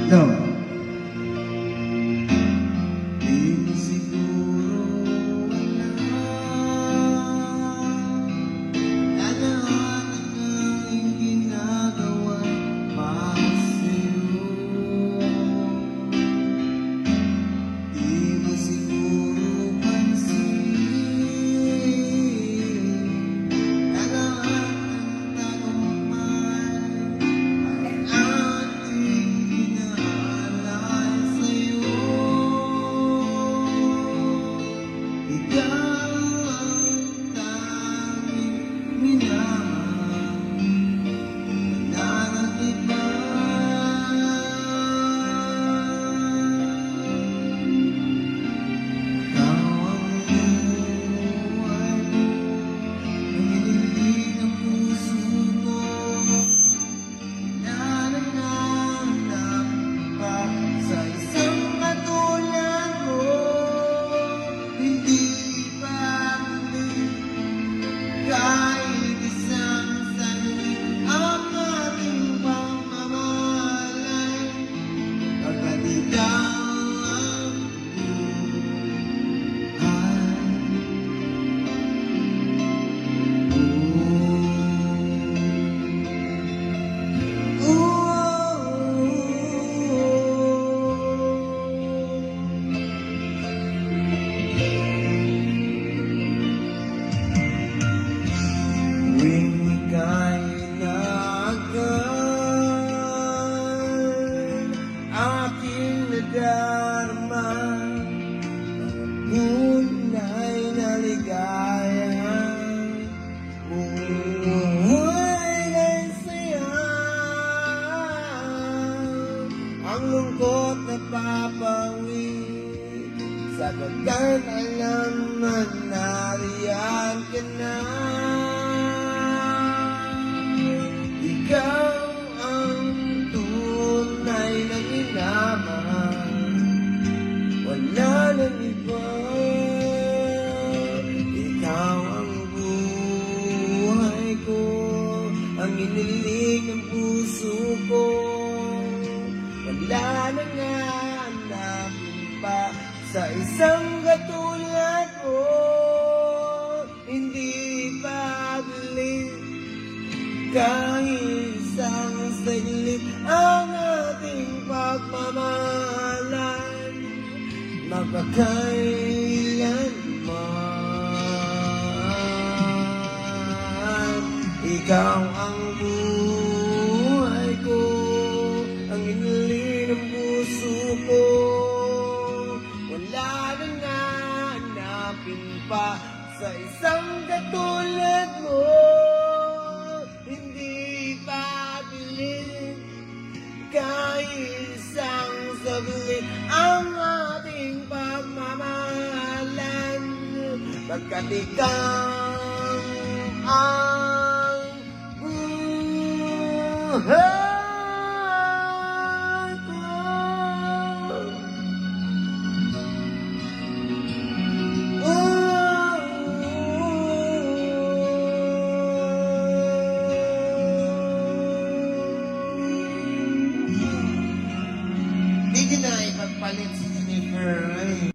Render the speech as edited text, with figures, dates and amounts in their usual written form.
Ito. Di mo siguro na lahat ng aking ginagawa para sa'yo. Di mo siguro pansin na lahat ng tagumpay ay ating inaalay sa'yo. Ikaw ang tanging minamahal, nananagipan. Ikaw ang buhay ko, ang hinihiling ng puso ko. Nananap pa sa isang katulad mo. Hindi pagdating kahit isang sandali ang ating pagmamahalay. Pagkat ikaw ang tuwing ika'y inaagad, aking nadarama, tunay na ligaya. Buhay ay saya, ang lungkot na papawi. Sa dagan alam na nariyan ka na. Ikaw ang tunay na minamahal, wala nang iba. Ikaw ang buhay ko, ang inilig ng puso ko. Wala nang hanapin pa sa isang katulad mo. Hindi pabili kahit isang saglit ang ating pagmamahalan, magpakailanman. Ikaw ang buhay ko, ang hiniling ng puso ko. Wala nang hanapin pa sa isang katulad mo. Hindi pabilin kahit isang saglit ang ating pagmamahalan, pagkat ikaw ang buhay. Hindi na ipagpalit si Jennifer.